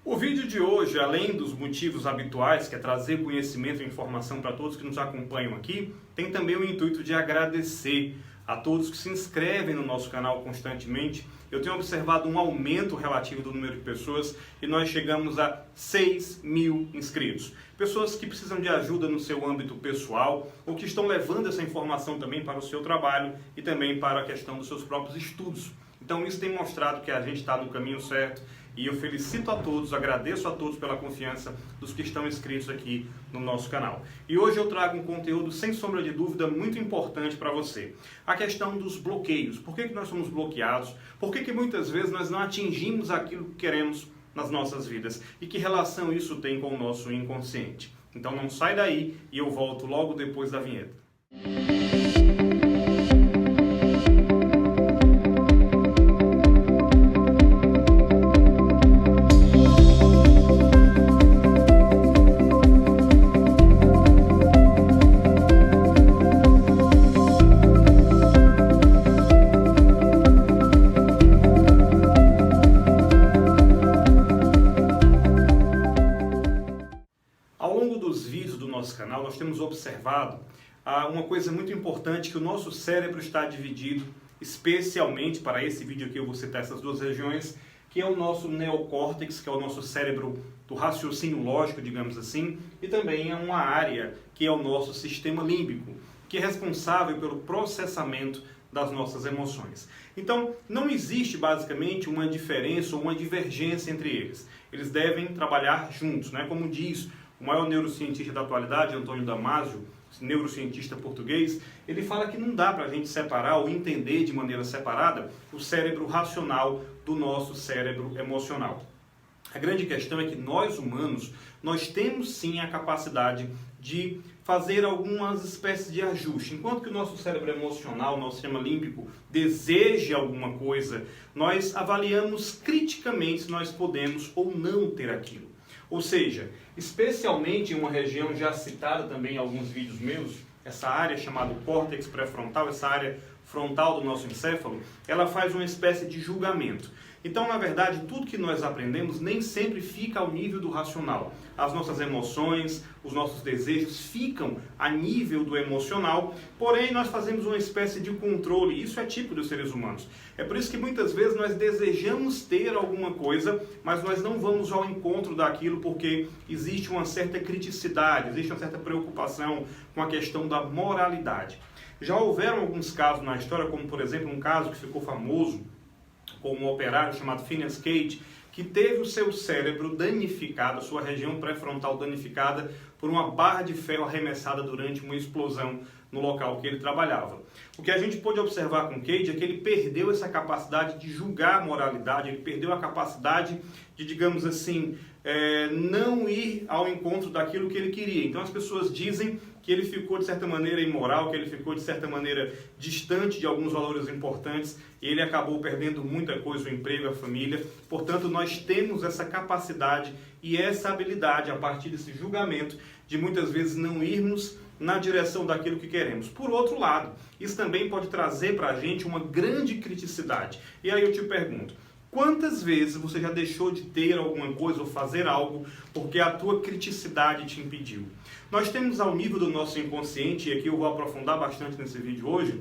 O vídeo de hoje, além dos motivos habituais, que é trazer conhecimento e informação para todos que nos acompanham aqui, tem também o intuito de agradecer a todos que se inscrevem no nosso canal constantemente. Eu tenho observado um aumento relativo do número de pessoas e nós chegamos a 6.000 inscritos. Pessoas que precisam de ajuda no seu âmbito pessoal ou que estão levando essa informação também para o seu trabalho e também para a questão dos seus próprios estudos. Então isso tem mostrado que a gente está no caminho certo e eu felicito a todos, agradeço a todos pela confiança dos que estão inscritos aqui no nosso canal. E hoje eu trago um conteúdo, sem sombra de dúvida, muito importante para você. A questão dos bloqueios. Por que nós somos bloqueados? Por que muitas vezes nós não atingimos aquilo que queremos nas nossas vidas? E que relação isso tem com o nosso inconsciente? Então não sai daí e eu volto logo depois da vinheta. Ao longo dos vídeos do nosso canal, nós temos observado uma coisa muito importante, que o nosso cérebro está dividido, especialmente para esse vídeo aqui eu vou citar essas duas regiões, que é o nosso neocórtex, que é o nosso cérebro do raciocínio lógico, digamos assim, e também é uma área que é o nosso sistema límbico, que é responsável pelo processamento das nossas emoções. Então, não existe basicamente uma diferença ou uma divergência entre eles. Eles devem trabalhar juntos, né? Como diz o maior neurocientista da atualidade, Antônio Damasio, neurocientista português, ele fala que não dá para a gente separar ou entender de maneira separada o cérebro racional do nosso cérebro emocional. A grande questão é que nós humanos, nós temos sim a capacidade de fazer algumas espécies de ajuste. Enquanto que o nosso cérebro emocional, nosso sistema límbico, deseja alguma coisa, nós avaliamos criticamente se nós podemos ou não ter aquilo. Ou seja, especialmente em uma região já citada também em alguns vídeos meus, essa área chamada córtex pré-frontal, essa área frontal do nosso encéfalo, ela faz uma espécie de julgamento. Então, na verdade, tudo que nós aprendemos nem sempre fica ao nível do racional. As nossas emoções, os nossos desejos ficam a nível do emocional, porém nós fazemos uma espécie de controle, isso é típico dos seres humanos. É por isso que muitas vezes nós desejamos ter alguma coisa, mas nós não vamos ao encontro daquilo porque existe uma certa criticidade, existe uma certa preocupação com a questão da moralidade. Já houveram alguns casos na história, como por exemplo um caso que ficou famoso, com um operário chamado Phineas Cage, que teve o seu cérebro danificado, a sua região pré-frontal danificada por uma barra de ferro arremessada durante uma explosão no local que ele trabalhava. O que a gente pôde observar com Cage é que ele perdeu essa capacidade de julgar a moralidade, ele perdeu a capacidade de, digamos assim, não ir ao encontro daquilo que ele queria. Então as pessoas dizem que ele ficou de certa maneira imoral, que ele ficou de certa maneira distante de alguns valores importantes e ele acabou perdendo muita coisa, o emprego, a família. Portanto, nós temos essa capacidade e essa habilidade, a partir desse julgamento, de muitas vezes não irmos na direção daquilo que queremos. Por outro lado, isso também pode trazer para a gente uma grande criticidade. E aí eu te pergunto, quantas vezes você já deixou de ter alguma coisa ou fazer algo porque a tua criticidade te impediu? Nós temos ao nível do nosso inconsciente, e aqui eu vou aprofundar bastante nesse vídeo hoje,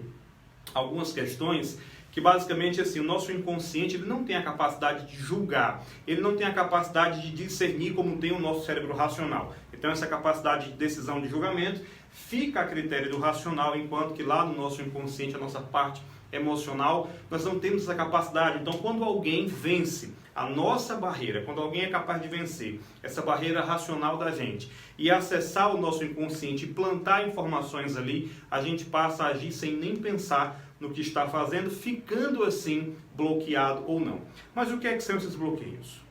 algumas questões que basicamente assim, o nosso inconsciente ele não tem a capacidade de julgar, ele não tem a capacidade de discernir como tem o nosso cérebro racional. Então essa capacidade de decisão de julgamento fica a critério do racional, enquanto que lá no nosso inconsciente, a nossa parte emocional, nós não temos essa capacidade. Então quando alguém vence a nossa barreira, quando alguém é capaz de vencer essa barreira racional da gente e acessar o nosso inconsciente e plantar informações ali, a gente passa a agir sem nem pensar no que está fazendo, ficando assim bloqueado ou não. Mas o que é que são esses bloqueios?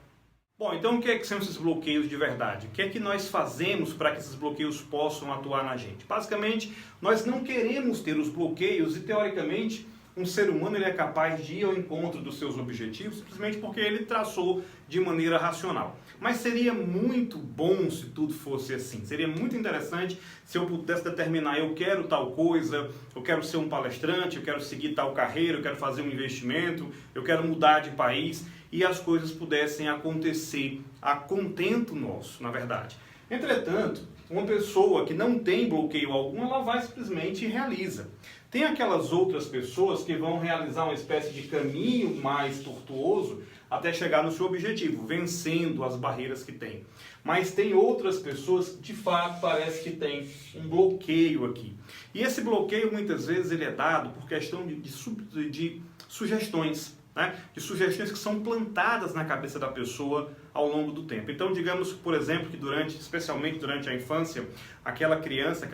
Bom, então o que é que são esses bloqueios de verdade? O que é que nós fazemos para que esses bloqueios possam atuar na gente? Basicamente, nós não queremos ter os bloqueios e, teoricamente, um ser humano ele é capaz de ir ao encontro dos seus objetivos simplesmente porque ele traçou de maneira racional. Mas seria muito bom se tudo fosse assim. Seria muito interessante se eu pudesse determinar, eu quero tal coisa, eu quero ser um palestrante, eu quero seguir tal carreira, eu quero fazer um investimento, eu quero mudar de país e as coisas pudessem acontecer a contento nosso, na verdade. Entretanto, uma pessoa que não tem bloqueio algum, ela vai simplesmente e realiza. Tem aquelas outras pessoas que vão realizar uma espécie de caminho mais tortuoso até chegar no seu objetivo, vencendo as barreiras que tem. Mas tem outras pessoas que de fato parece que tem um bloqueio aqui. E esse bloqueio muitas vezes ele é dado por questão de sugestões, né? De sugestões que são plantadas na cabeça da pessoa ao longo do tempo. Então, digamos, por exemplo, que especialmente durante a infância, aquela criança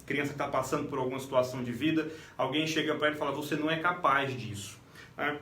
que está passando por alguma situação de vida, alguém chega para ele e fala, você não é capaz disso, né?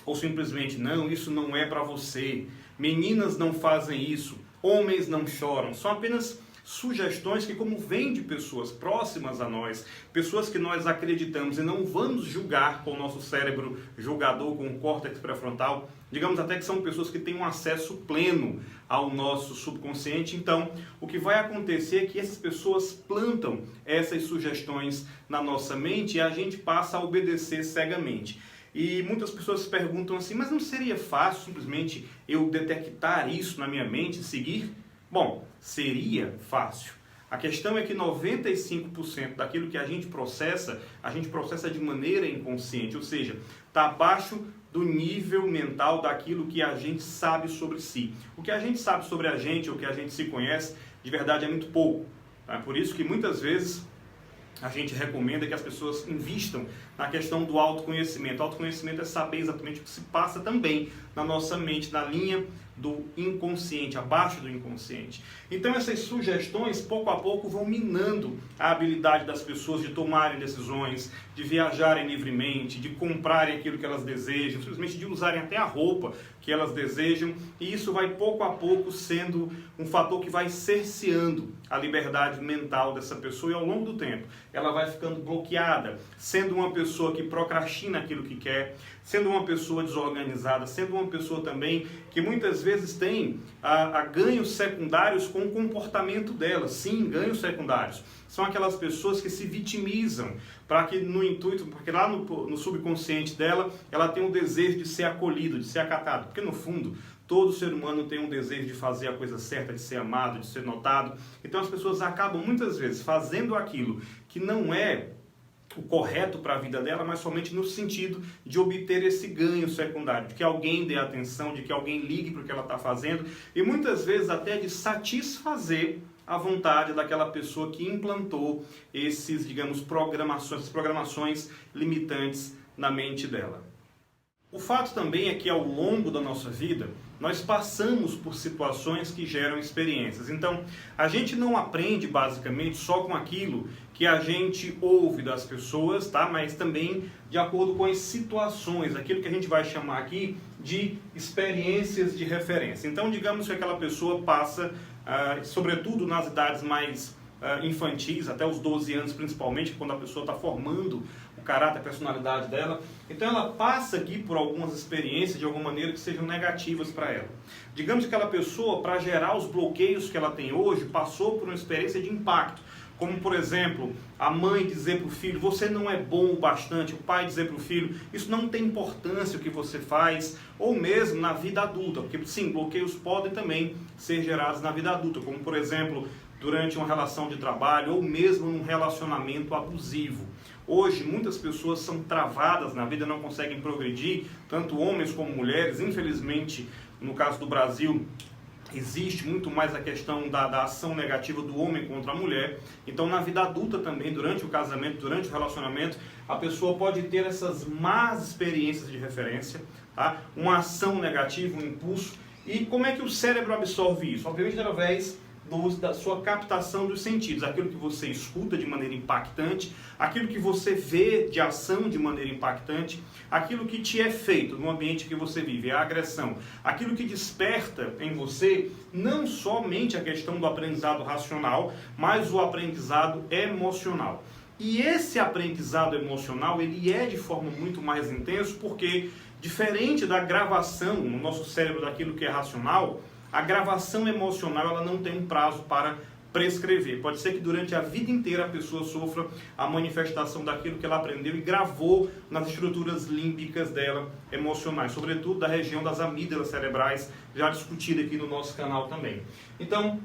Ou simplesmente, não, isso não é para você, meninas não fazem isso, homens não choram. São apenas sugestões que, como vêm de pessoas próximas a nós, pessoas que nós acreditamos e não vamos julgar com o nosso cérebro julgador, com o córtex pré-frontal, digamos até que são pessoas que têm um acesso pleno ao nosso subconsciente. Então, o que vai acontecer é que essas pessoas plantam essas sugestões na nossa mente e a gente passa a obedecer cegamente. E muitas pessoas se perguntam assim, mas não seria fácil simplesmente eu detectar isso na minha mente e seguir? Bom, seria fácil. A questão é que 95% daquilo que a gente processa de maneira inconsciente, ou seja, está abaixo do nível mental daquilo que a gente sabe sobre si. O que a gente sabe sobre a gente, o que a gente se conhece, de verdade é muito pouco. Tá? Por isso que muitas vezes a gente recomenda que as pessoas invistam na questão do autoconhecimento. Autoconhecimento é saber exatamente o que se passa também na nossa mente, na linha do inconsciente, abaixo do inconsciente. Então essas sugestões, pouco a pouco, vão minando a habilidade das pessoas de tomarem decisões, de viajarem livremente, de comprarem aquilo que elas desejam, simplesmente de usarem até a roupa que elas desejam, e isso vai pouco a pouco sendo um fator que vai cerceando a liberdade mental dessa pessoa, e ao longo do tempo ela vai ficando bloqueada, sendo uma pessoa que procrastina aquilo que quer, sendo uma pessoa desorganizada, sendo uma pessoa também que muitas vezes tem ganhos secundários com o comportamento dela. Sim, ganhos secundários. São aquelas pessoas que se vitimizam, porque lá no subconsciente dela, ela tem o desejo de ser acolhido, de ser acatado. Porque no fundo, todo ser humano tem um desejo de fazer a coisa certa, de ser amado, de ser notado. Então as pessoas acabam muitas vezes fazendo aquilo que não é o correto para a vida dela, mas somente no sentido de obter esse ganho secundário, de que alguém dê atenção, de que alguém ligue para o que ela está fazendo, e muitas vezes até de satisfazer a vontade daquela pessoa que implantou esses, digamos, programações limitantes na mente dela. O fato também é que ao longo da nossa vida, nós passamos por situações que geram experiências. Então, a gente não aprende basicamente só com aquilo que a gente ouve das pessoas, tá? Mas também de acordo com as situações, aquilo que a gente vai chamar aqui de experiências de referência. Então, digamos que aquela pessoa passa, sobretudo nas idades mais infantis, até os 12 anos principalmente, quando a pessoa está formando o caráter, a personalidade dela. Então ela passa aqui por algumas experiências de alguma maneira que sejam negativas para ela. Digamos que aquela pessoa, para gerar os bloqueios que ela tem hoje, passou por uma experiência de impacto. Como, por exemplo, a mãe dizer para o filho, você não é bom o bastante, o pai dizer para o filho, isso não tem importância o que você faz, ou mesmo na vida adulta, porque sim, bloqueios podem também ser gerados na vida adulta, como, por exemplo, durante uma relação de trabalho ou mesmo num relacionamento abusivo. Hoje, muitas pessoas são travadas na vida, não conseguem progredir, tanto homens como mulheres. Infelizmente, no caso do Brasil, existe muito mais a questão da ação negativa do homem contra a mulher. Então, na vida adulta também, durante o casamento, durante o relacionamento, a pessoa pode ter essas más experiências de referência, tá? Uma ação negativa, um impulso. E como é que o cérebro absorve isso? Obviamente, através da sua captação dos sentidos, aquilo que você escuta de maneira impactante, aquilo que você vê de ação de maneira impactante, aquilo que te é feito no ambiente que você vive, a agressão, aquilo que desperta em você não somente a questão do aprendizado racional, mas o aprendizado emocional. E esse aprendizado emocional, ele é de forma muito mais intenso, porque diferente da gravação no nosso cérebro daquilo que é racional, a gravação emocional ela não tem um prazo para prescrever. Pode ser que durante a vida inteira a pessoa sofra a manifestação daquilo que ela aprendeu e gravou nas estruturas límbicas dela emocionais, sobretudo da região das amígdalas cerebrais, já discutida aqui no nosso canal também. Então,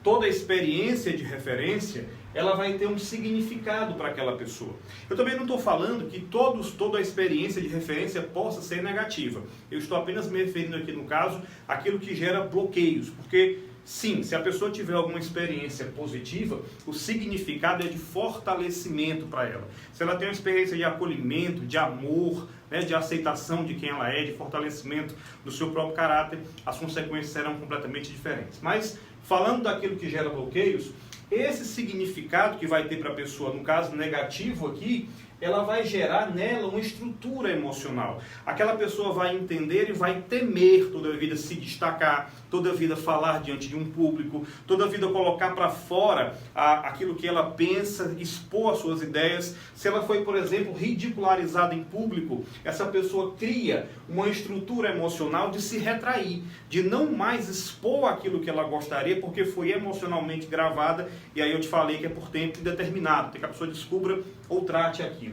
toda experiência de referência, ela vai ter um significado para aquela pessoa. Eu também não estou falando que toda a experiência de referência possa ser negativa. Eu estou apenas me referindo aqui, no caso, àquilo que gera bloqueios, porque sim, se a pessoa tiver alguma experiência positiva, o significado é de fortalecimento para ela. Se ela tem uma experiência de acolhimento, de amor, né, de aceitação de quem ela é, de fortalecimento do seu próprio caráter, as consequências serão completamente diferentes. Mas, falando daquilo que gera bloqueios, esse significado que vai ter para a pessoa, no caso negativo aqui, ela vai gerar nela uma estrutura emocional. Aquela pessoa vai entender e vai temer toda a vida se destacar, toda a vida falar diante de um público, toda a vida colocar para fora aquilo que ela pensa, expor as suas ideias. Se ela foi, por exemplo, ridicularizada em público, essa pessoa cria uma estrutura emocional de se retrair, de não mais expor aquilo que ela gostaria, porque foi emocionalmente gravada, e aí eu te falei que é por tempo indeterminado, até que a pessoa descubra ou trate aquilo.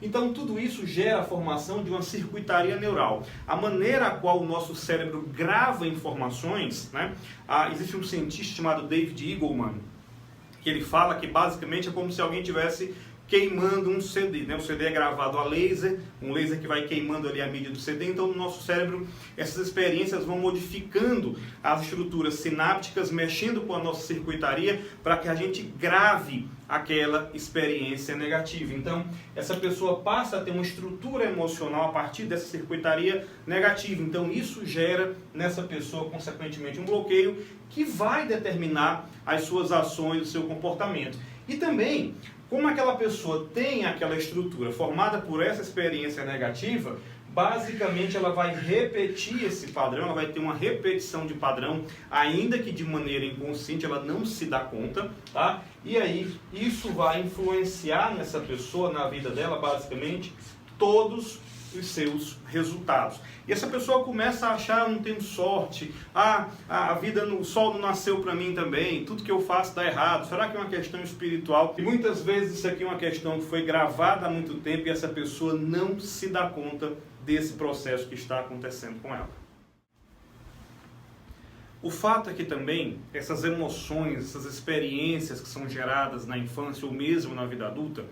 Então tudo isso gera a formação de uma circuitaria neural. A maneira a qual o nosso cérebro grava informações, né? Existe um cientista chamado David Eagleman, que ele fala que basicamente é como se alguém tivesse queimando um CD, né? O CD é gravado a laser, um laser que vai queimando ali a mídia do CD, então no nosso cérebro essas experiências vão modificando as estruturas sinápticas, mexendo com a nossa circuitaria para que a gente grave aquela experiência negativa. Então essa pessoa passa a ter uma estrutura emocional a partir dessa circuitaria negativa, então isso gera nessa pessoa consequentemente um bloqueio que vai determinar as suas ações, o seu comportamento. E também, como aquela pessoa tem aquela estrutura formada por essa experiência negativa, basicamente ela vai repetir esse padrão, ela vai ter uma repetição de padrão, ainda que de maneira inconsciente, ela não se dá conta, tá? E aí isso vai influenciar nessa pessoa, na vida dela, basicamente, todos os seus resultados. E essa pessoa começa a achar, não tenho sorte, a vida, o sol não nasceu para mim também, tudo que eu faço dá errado, será que é uma questão espiritual? E muitas vezes isso aqui é uma questão que foi gravada há muito tempo e essa pessoa não se dá conta desse processo que está acontecendo com ela. O fato é que também essas emoções, essas experiências que são geradas na infância ou mesmo na vida adulta,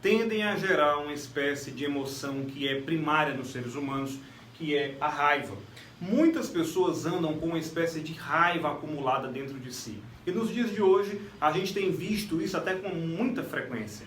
tendem a gerar uma espécie de emoção que é primária nos seres humanos, que é a raiva. Muitas pessoas andam com uma espécie de raiva acumulada dentro de si. E nos dias de hoje, a gente tem visto isso até com muita frequência.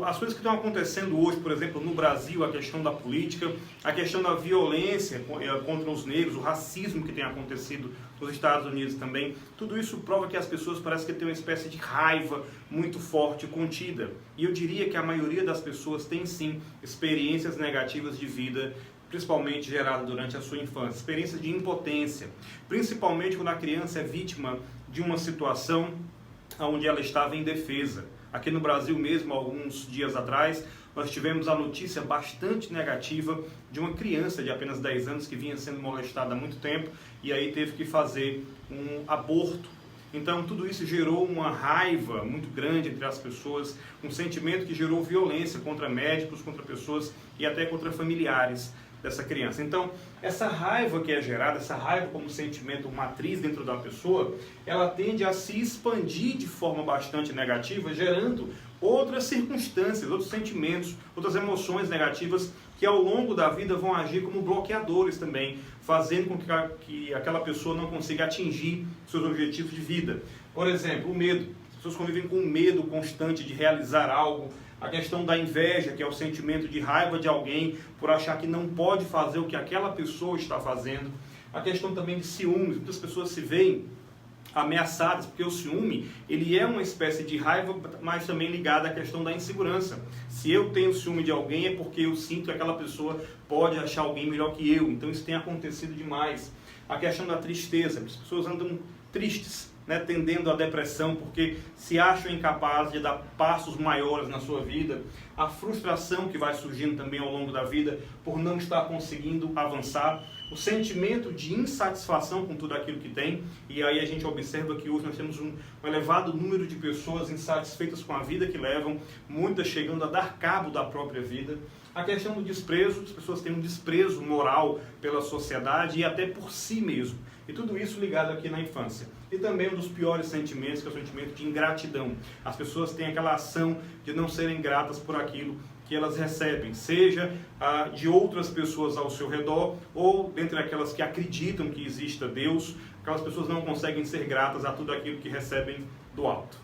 As coisas que estão acontecendo hoje, por exemplo, no Brasil, a questão da política, a questão da violência contra os negros, o racismo que tem acontecido nos Estados Unidos também, tudo isso prova que as pessoas parecem que têm uma espécie de raiva muito forte, contida. E eu diria que a maioria das pessoas tem sim experiências negativas de vida, principalmente gerada durante a sua infância, experiências de impotência, principalmente quando a criança é vítima de uma situação onde ela estava indefesa. Aqui no Brasil mesmo, alguns dias atrás, nós tivemos a notícia bastante negativa de uma criança de apenas 10 anos que vinha sendo molestada há muito tempo e aí teve que fazer um aborto. Então tudo isso gerou uma raiva muito grande entre as pessoas, um sentimento que gerou violência contra médicos, contra pessoas e até contra familiares dessa criança. Então, essa raiva que é gerada, essa raiva como sentimento matriz dentro da pessoa, ela tende a se expandir de forma bastante negativa, gerando outras circunstâncias, outros sentimentos, outras emoções negativas que ao longo da vida vão agir como bloqueadores também, fazendo com que aquela pessoa não consiga atingir seus objetivos de vida. Por exemplo, o medo. As pessoas convivem com medo constante de realizar algo. A questão da inveja, que é o sentimento de raiva de alguém por achar que não pode fazer o que aquela pessoa está fazendo. A questão também de ciúmes. Muitas pessoas se veem ameaçadas, porque o ciúme, ele é uma espécie de raiva, mas também ligada à questão da insegurança. Se eu tenho ciúme de alguém é porque eu sinto que aquela pessoa pode achar alguém melhor que eu. Então isso tem acontecido demais. A questão da tristeza. As pessoas andam tristes, né, tendendo à depressão, porque se acham incapazes de dar passos maiores na sua vida, a frustração que vai surgindo também ao longo da vida por não estar conseguindo avançar, o sentimento de insatisfação com tudo aquilo que tem, e aí a gente observa que hoje nós temos um elevado número de pessoas insatisfeitas com a vida que levam, muitas chegando a dar cabo da própria vida. A questão do desprezo, as pessoas têm um desprezo moral pela sociedade e até por si mesmo. E tudo isso ligado aqui na infância. E também um dos piores sentimentos, que é o sentimento de ingratidão. As pessoas têm aquela ação de não serem gratas por aquilo que elas recebem, seja de outras pessoas ao seu redor, ou dentre aquelas que acreditam que exista Deus, aquelas pessoas não conseguem ser gratas a tudo aquilo que recebem do alto.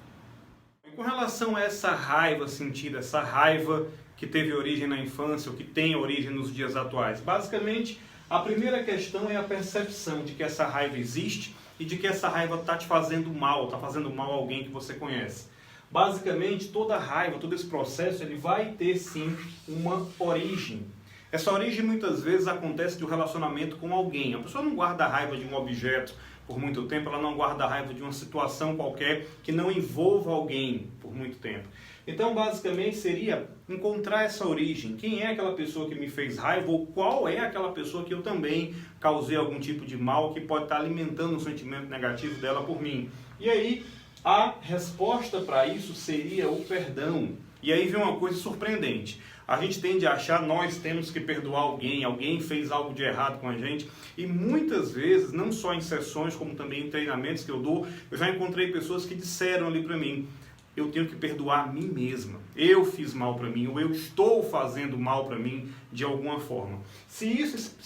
E com relação a essa raiva sentida, essa raiva que teve origem na infância, ou que tem origem nos dias atuais, basicamente, a primeira questão é a percepção de que essa raiva existe e de que essa raiva está te fazendo mal, está fazendo mal a alguém que você conhece. Basicamente, toda raiva, todo esse processo, ele vai ter sim uma origem. Essa origem muitas vezes acontece de um relacionamento com alguém. A pessoa não guarda a raiva de um objeto por muito tempo, ela não guarda a raiva de uma situação qualquer que não envolva alguém por muito tempo. Então, basicamente, seria encontrar essa origem. Quem é aquela pessoa que me fez raiva ou qual é aquela pessoa que eu também causei algum tipo de mal que pode estar alimentando um sentimento negativo dela por mim. E aí, a resposta para isso seria o perdão. E aí vem uma coisa surpreendente. A gente tende a achar, nós temos que perdoar alguém, alguém fez algo de errado com a gente. E muitas vezes, não só em sessões, como também em treinamentos que eu dou, eu já encontrei pessoas que disseram ali para mim: eu tenho que perdoar a mim mesma. Eu fiz mal para mim, ou eu estou fazendo mal para mim de alguma forma. Se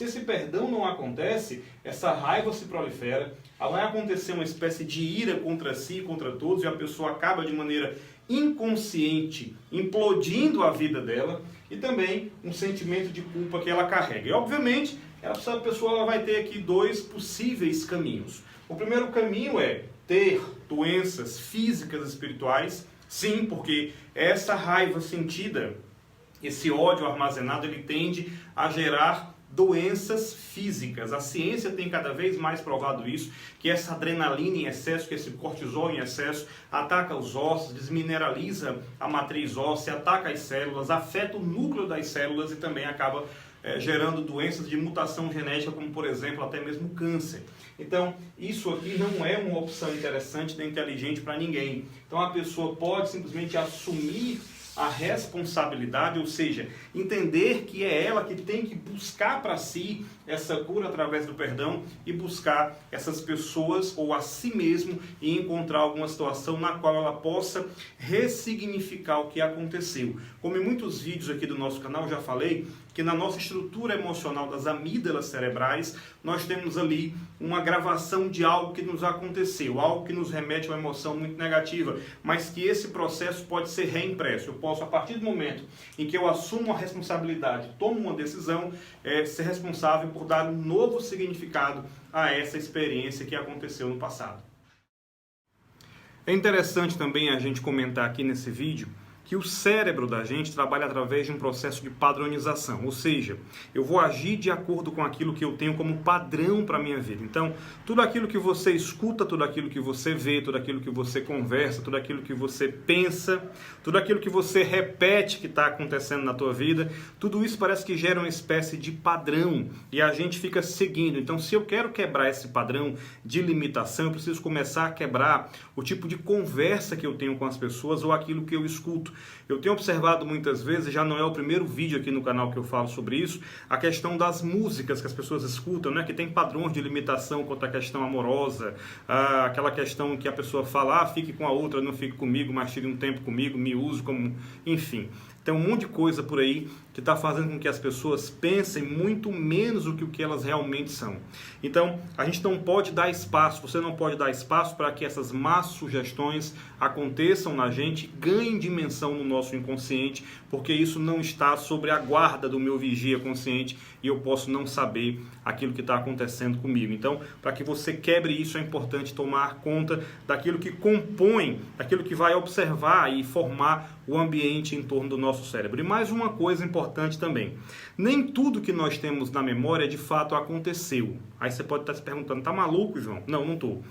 esse perdão não acontece, essa raiva se prolifera, vai acontecer uma espécie de ira contra si e contra todos, e a pessoa acaba de maneira inconsciente implodindo a vida dela, e também um sentimento de culpa que ela carrega. E obviamente, essa pessoa ela vai ter aqui dois possíveis caminhos. O primeiro caminho é ter doenças físicas e espirituais, sim, porque essa raiva sentida, esse ódio armazenado, ele tende a gerar doenças físicas. A ciência tem cada vez mais provado isso, que essa adrenalina em excesso, que esse cortisol em excesso, ataca os ossos, desmineraliza a matriz óssea, ataca as células, afeta o núcleo das células e também acaba gerando doenças de mutação genética, como por exemplo até mesmo câncer. Então, isso aqui não é uma opção interessante nem inteligente para ninguém. Então, a pessoa pode simplesmente assumir a responsabilidade, ou seja, entender que é ela que tem que buscar para si essa cura através do perdão e buscar essas pessoas ou a si mesmo e encontrar alguma situação na qual ela possa ressignificar o que aconteceu. Como em muitos vídeos aqui do nosso canal eu já falei, que na nossa estrutura emocional das amígdalas cerebrais, nós temos ali uma gravação de algo que nos aconteceu, algo que nos remete a uma emoção muito negativa, mas que esse processo pode ser reimpresso. Eu posso, a partir do momento em que eu assumo a responsabilidade, tomo uma decisão, ser responsável por dar um novo significado a essa experiência que aconteceu no passado. É interessante também a gente comentar aqui nesse vídeo que o cérebro da gente trabalha através de um processo de padronização, ou seja, eu vou agir de acordo com aquilo que eu tenho como padrão para a minha vida. Então, tudo aquilo que você escuta, tudo aquilo que você vê, tudo aquilo que você conversa, tudo aquilo que você pensa, tudo aquilo que você repete que está acontecendo na tua vida, tudo isso parece que gera uma espécie de padrão e a gente fica seguindo. Então, se eu quero quebrar esse padrão de limitação, eu preciso começar a quebrar o tipo de conversa que eu tenho com as pessoas ou aquilo que eu escuto. Eu tenho observado muitas vezes, já não é o primeiro vídeo aqui no canal que eu falo sobre isso, a questão das músicas que as pessoas escutam, né? Que tem padrões de limitação quanto à questão amorosa, aquela questão que a pessoa fala, fique com a outra, não fique comigo, mas tire um tempo comigo, me use como... Enfim, tem um monte de coisa por aí que está fazendo com que as pessoas pensem muito menos do que o que elas realmente são. Então, a gente não pode dar espaço, você não pode dar espaço para que essas más sugestões aconteçam na gente, ganhem dimensão no nosso inconsciente, porque isso não está sobre a guarda do meu vigia consciente e eu posso não saber aquilo que está acontecendo comigo. Então, para que você quebre isso, é importante tomar conta daquilo que compõe, daquilo que vai observar e formar o ambiente em torno do nosso cérebro. E mais uma coisa importante também, nem tudo que nós temos na memória de fato aconteceu. Aí você pode estar se perguntando, tá maluco, João? Não, não estou.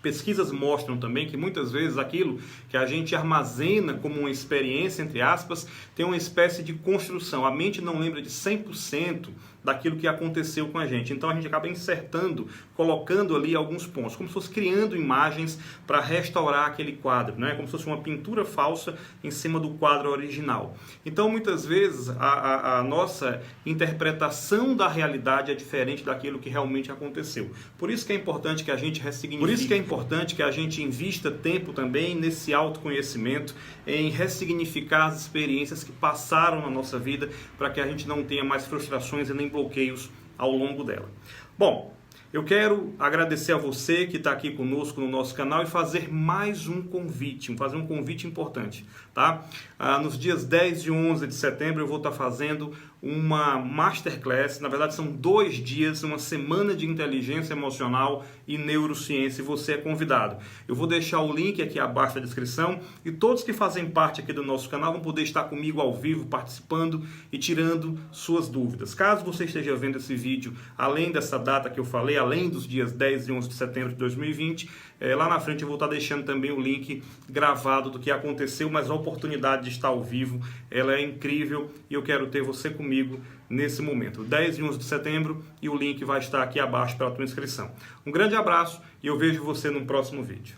Pesquisas mostram também que muitas vezes aquilo que a gente armazena como uma experiência, entre aspas, tem uma espécie de construção. A mente não lembra de 100% daquilo que aconteceu com a gente. Então a gente acaba insertando, colocando ali alguns pontos, como se fosse criando imagens para restaurar aquele quadro, né? Como se fosse uma pintura falsa em cima do quadro original. Então muitas vezes a nossa interpretação da realidade é diferente daquilo que realmente aconteceu. Por isso que é importante que a gente ressignifique. Por isso que é importante que a gente invista tempo também nesse autoconhecimento, em ressignificar as experiências que passaram na nossa vida, para que a gente não tenha mais frustrações e nem bloqueios ao longo dela. Bom, eu quero agradecer a você que está aqui conosco no nosso canal e fazer mais um convite, fazer um convite importante, tá? Nos dias 10 e 11 de setembro eu vou estar fazendo uma masterclass, na verdade são 2 dias, uma semana de inteligência emocional e neurociência, e você é convidado. Eu vou deixar o link aqui abaixo da descrição e todos que fazem parte aqui do nosso canal vão poder estar comigo ao vivo, participando e tirando suas dúvidas. Caso você esteja vendo esse vídeo além dessa data que eu falei, além dos dias 10 e 11 de setembro de 2020, lá na frente eu vou estar deixando também o link gravado do que aconteceu, mas a oportunidade de estar ao vivo, ela é incrível e eu quero ter você comigo nesse momento. 10 e 11 de setembro e o link vai estar aqui abaixo para a tua inscrição. Um grande abraço e eu vejo você no próximo vídeo.